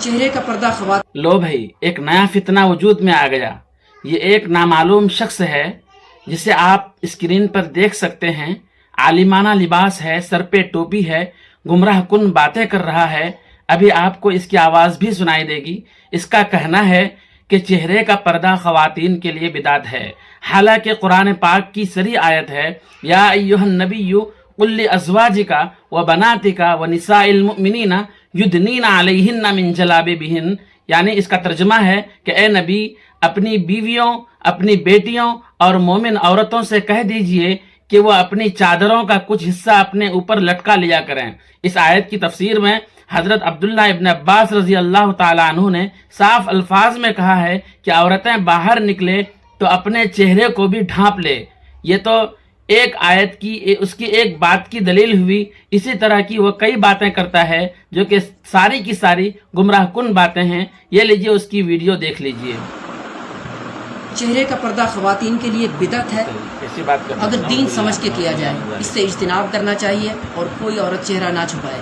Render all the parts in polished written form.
चेहरे का पर्दा ख्वातीन। लो भाई, एक नया फितना वजूद में आ गया। ये एक नामालूम शख्स है जिसे आप स्क्रीन पर देख सकते हैं। आलिमाना लिबास है, सर पे टोपी है, गुमराह कुन बातें कर रहा है। अभी आपको इसकी आवाज़ भी सुनाई देगी। इसका कहना है कि चेहरे का पर्दा ख़वातीन के लिए बिदात है, हालांकि कुरान पाक की सरी आयत है, या अय्युहन नबिय्यु कुल लिअज़वाजिका व बनातिका व निसाइल मुमिनीना युदनीना अलैहिन्ना मिन जलाबिबिहिन। यानी इसका तर्जुमा है कि ए नबी, अपनी बीवियों, अपनी बेटियों और मोमिन औरतों से कह दीजिए कि वो अपनी चादरों का कुछ हिस्सा अपने ऊपर लटका लिया करें। इस आयत की तफसीर में हज़रत अब्दुल्लाह इब्न अब्बास रज़ी अल्लाह ताला अन्हु ने साफ अल्फाज में कहा है कि औरतें बाहर निकले तो अपने चेहरे को भी ढांप ले। ये तो एक आयत की, उसकी एक बात की दलील हुई। इसी तरह की वो कई बातें करता है जो कि सारी की सारी गुमराह कुन बातें हैं। ये लीजिए, उसकी वीडियो देख लीजिए। चेहरे का पर्दा ख़वातीन के लिए बिदअत है ऐसी बात करना अगर दीन समझ के किया जाए। इससे इज्तिनाब करना चाहिए और कोई औरत चेहरा ना छुपाए।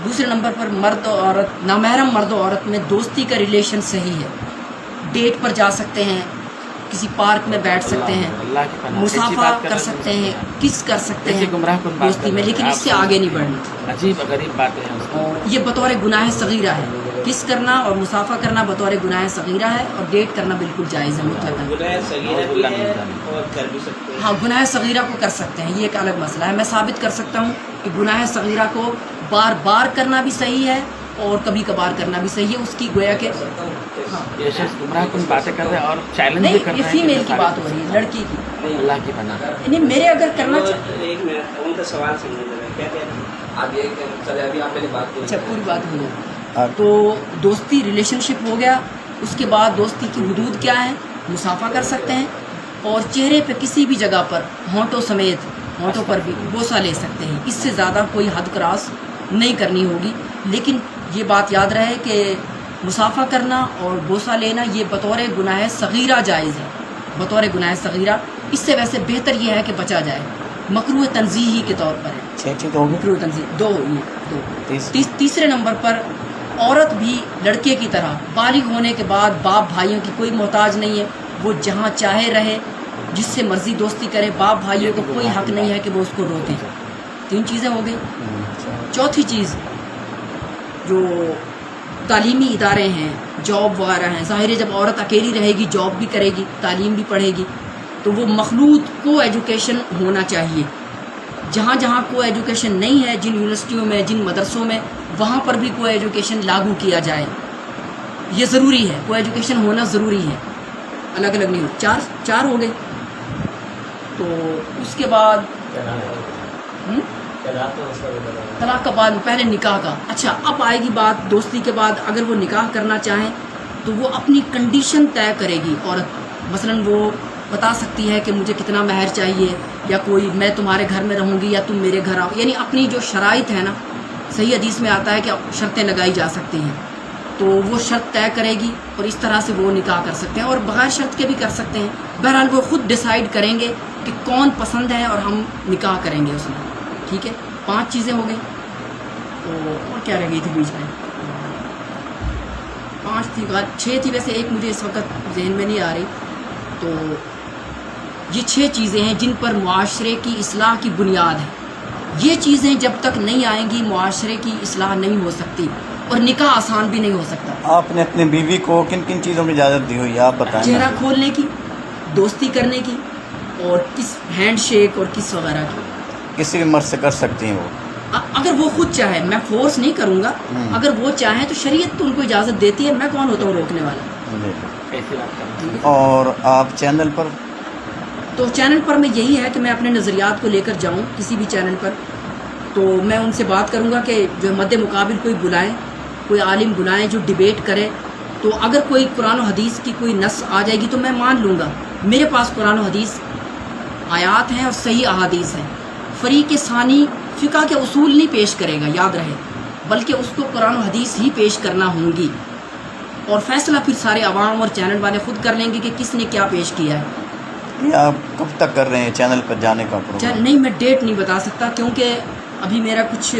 दूसरे नंबर पर मर्द और औरत, नामहरम मर्द और औरत में दोस्ती का रिलेशन सही है। डेट पर जा सकते हैं, किसी पार्क में बैठ सकते हैं, मुसाफा कर सकते हैं, किस कर सकते हैं दोस्ती में, लेकिन इससे आगे नहीं बढ़ना। अजीब गरीब बातें हैं। और ये बतौर गुनाह सगीरा है। किस करना और मुसाफा करना बतौर गुनाह सगीरा है, और डेट करना बिल्कुल जायज़ है मुतलक़न। हाँ, गुनाह सगीरा को कर सकते हैं, ये एक अलग मसला है। मैं साबित कर सकता हूँ कि गुनाह सगीरा को बार बार करना भी सही है और कभी कभार करना भी सही है। उसकी गोया के ये शख्स गुमराह कुन बातें कर रहे हैं और चैलेंज भी कर रहे हैं। फीमेल की बात हो रही है, लड़की की। अल्लाह की पनाह। नहीं, मेरे अगर करना उनका सवाल अच्छा, पूरी बात हो गई। तो दोस्ती रिलेशनशिप हो गया। उसके बाद दोस्ती की हुदूद क्या है? मुसाफा कर सकते हैं और चेहरे पे किसी भी जगह पर होंठों समेत, होंठों पर भी बोसा ले सकते हैं। इससे ज़्यादा कोई हद क्रॉस नहीं करनी होगी। लेकिन ये बात याद रहे कि मुसाफा करना और बोसा लेना ये बतौर गुनाह सगीरा जायज़ है, बतौर गुनाह सगीरा। इससे वैसे बेहतर ये है कि बचा जाए। मकरूह तंज़ीही के तौर पर है। मकरूह तंज़ीह दो, ये दो। तीसरे नंबर पर औरत भी लड़के की तरह बालिग होने के बाद बाप भाइयों की कोई मोहताज नहीं है। वो जहाँ चाहे रहे, जिससे मर्जी दोस्ती करे। बाप भाइयों को कोई हक नहीं है कि वो उसको रोकें। 3 चीज़ें हो गई। चौथी चीज़, जो तालीमी इदारे हैं, जॉब वगैरह हैं, ज़ाहिर है जब औरत अकेली रहेगी, जॉब भी करेगी, तालीम भी पढ़ेगी, तो वो मखलूत को एजुकेशन होना चाहिए। जहाँ जहाँ को एजुकेशन नहीं है, जिन यूनिवर्सिटियों में, जिन मदरसों में, वहाँ पर भी को एजुकेशन लागू किया जाए। ये ज़रूरी है, को एजुकेशन होना ज़रूरी है, अलग अलग नहीं हो। चार हो गए। तो उसके बाद तलाक का बाद, पहले निकाह का। अच्छा, अब आएगी बात दोस्ती के बाद। अगर वो निकाह करना चाहें तो वो अपनी कंडीशन तय करेगी औरत। मसलन वो बता सकती है कि मुझे कितना महर चाहिए, या कोई मैं तुम्हारे घर में रहूँगी या तुम मेरे घर आओ। यानी अपनी जो शराइत है ना, सही हदीस में आता है कि शर्तें लगाई जा सकती हैं, तो वो शर्त तय करेगी और इस तरह से वो निकाह कर सकते हैं। और बगैर शर्त के भी कर सकते हैं। बहरहाल वो खुद डिसाइड करेंगे कि कौन पसंद है और हम निकाह करेंगे उसमें। ठीक है, 5 चीज़ें हो गई। तो और क्या रह गई थी बीच में? 5 थी, 6 थी वैसे, एक मुझे इस वक्त जहन में नहीं आ रही। तो ये 6 चीज़ें हैं जिन पर मुआशरे की इस्लाह की बुनियाद है। ये चीज़ें जब तक नहीं आएंगी, मुआशरे की इस्लाह नहीं हो सकती और निकाह आसान भी नहीं हो सकता। आपने अपने बीवी को किन किन चीज़ों में इजाज़त दी हुई है, आप बताएं। चेहरा खोलने की, दोस्ती करने की, और किस हैंड शेक और किस वगैरह की। किसी भी मर्द से कर सकती हैं वो, अगर वो खुद चाहे। मैं फोर्स नहीं करूँगा। अगर वो चाहे तो शरीयत तो उनको इजाज़त देती है। मैं कौन होता हूँ रोकने वाला? और आप चैनल पर? तो चैनल पर मैं यही है कि मैं अपने नज़रियात को लेकर जाऊँ किसी भी चैनल पर। तो मैं उनसे बात करूँगा कि जो मद्दे मुकाबिल कोई बुलाएं, कोई आलिम बुलाएं जो डिबेट करे। तो अगर कोई कुरान और हदीस की कोई नस आ जाएगी तो मैं मान लूँगा। मेरे पास कुरान और हदीस आयात हैं और सही अहादीस हैं। फ़रीक़ सानी फ़िक़्ह के उसूल नहीं पेश करेगा, याद रहे, बल्कि उसको कुरान और हदीस ही पेश करना होंगी। और फैसला फिर सारे अवाम और चैनल वाले ख़ुद कर लेंगे कि किसने क्या पेश किया है। ये आप कब तक कर रहे हैं चैनल पर जाने का प्रोग्राम? नहीं, मैं डेट नहीं बता सकता क्योंकि अभी मेरा कुछ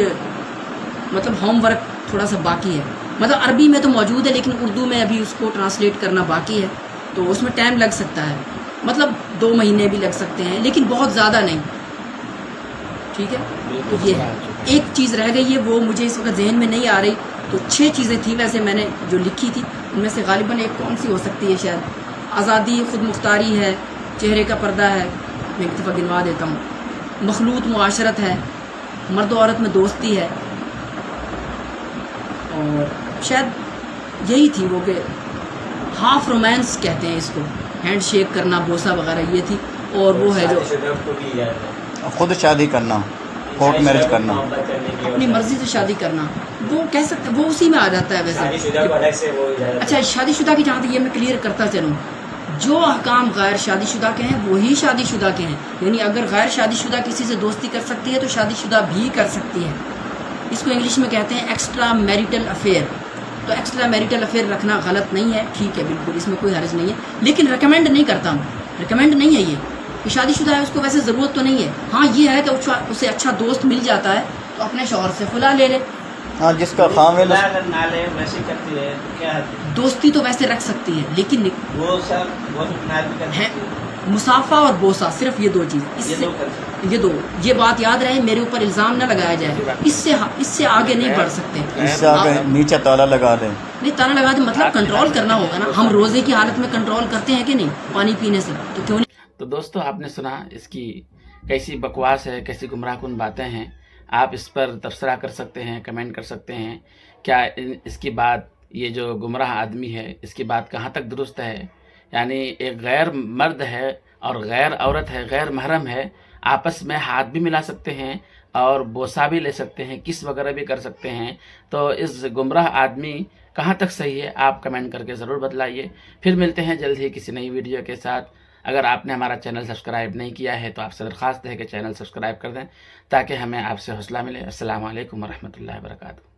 मतलब होमवर्क थोड़ा सा बाकी है। مطلب عربی میں تو موجود ہے لیکن اردو میں ابھی اس کو ٹرانسلیٹ کرنا باقی ہے، تو اس میں ٹائم لگ سکتا ہے، مطلب 2 مہینے بھی لگ سکتے ہیں لیکن بہت زیادہ نہیں، ٹھیک ہے. تو یہ ہے. ایک چیز رہ گئی ہے وہ مجھے اس وقت ذہن میں نہیں آ رہی، تو 6 چیزیں تھیں ویسے میں نے جو لکھی تھی، ان میں سے غالباً ایک کون سی ہو سکتی ہے، شاید آزادی خود مختاری ہے، چہرے کا پردہ ہے، میں ایک دفعہ گنوا دیتا ہوں، مخلوط معاشرت ہے، مرد و عورت میں دوستی ہے، اور شاید یہی تھی وہ کہ ہاف رومانس کہتے ہیں اس کو، ہینڈ شیک کرنا، بوسہ وغیرہ یہ تھی، اور وہ ہے جو خود شادی کرنا، کورٹ میرج کرنا، اپنی مرضی سے شادی کرنا، وہ کہہ سکتے وہ اسی میں آ جاتا ہے ویسے. اچھا شادی شدہ کی جہاں تک یہ میں کلیئر کرتا چلوں، جو احکام غیر شادی شدہ کے ہیں وہی شادی شدہ کے ہیں، یعنی اگر غیر شادی شدہ کسی سے دوستی کر سکتی ہے تو شادی شدہ بھی کر سکتی ہے. اس کو انگلش میں کہتے ہیں ایکسٹرا میریٹل افیئر. تو ایکسٹرا میریٹل افیئر رکھنا غلط نہیں ہے، ٹھیک ہے، بالکل اس میں کوئی حرج نہیں ہے، لیکن ریکمینڈ نہیں کرتا ہوں، ریکمینڈ نہیں ہے یہ کہ شادی شدہ ہے اس کو ویسے ضرورت تو نہیں ہے. ہاں یہ ہے کہ اسے اچھا دوست مل جاتا ہے تو اپنے شوہر سے خلا لے لے. ہاں جس کا خامل اگر نہ لے ویسے کرتی ہے تو کیا حد ہے؟ دوستی تو ویسے رکھ سکتی ہے لیکن وہ سب وہ نہ بھی کر ہے سکتی ہے. مسافہ اور بوسہ، صرف یہ 2 چیزیں، اس یہ سے دو کر سکتی یہ 2، یہ بات یاد رہے، میرے اوپر الزام نہ لگایا جائے، اس سے آگے نہیں بڑھ سکتے. اس سے آگے نیچے تالا لگا دیں. نہیں تانا لگا دے مطلب کنٹرول کرنا ہوگا نا، ہم روزے کی حالت میں کنٹرول کرتے ہیں کہ نہیں پانی پینے سے، تو کیوں نہیں. تو دوستو آپ نے سنا اس کی کیسی بکواس ہے، کیسی گمراہ کن باتیں ہیں. آپ اس پر تبصرہ کر سکتے ہیں، کمنٹ کر سکتے ہیں. کیا اس کی بات، یہ جو گمراہ آدمی ہے اس کی بات کہاں تک درست ہے؟ یعنی ایک غیر مرد ہے اور غیر عورت ہے، غیر محرم ہے، آپس میں ہاتھ بھی ملا سکتے ہیں اور بوسہ بھی لے سکتے ہیں، کس وغیرہ بھی کر سکتے ہیں. تو اس گمراہ آدمی کہاں تک صحیح ہے آپ کمنٹ کر کے ضرور بتلائیے. پھر ملتے ہیں جلد ہی کسی نئی ویڈیو کے ساتھ. اگر آپ نے ہمارا چینل سبسکرائب نہیں کیا ہے تو آپ سے درخواست ہے کہ چینل سبسکرائب کر دیں تاکہ ہمیں آپ سے حوصلہ ملے. السلام علیکم ورحمۃ اللہ وبرکاتہ.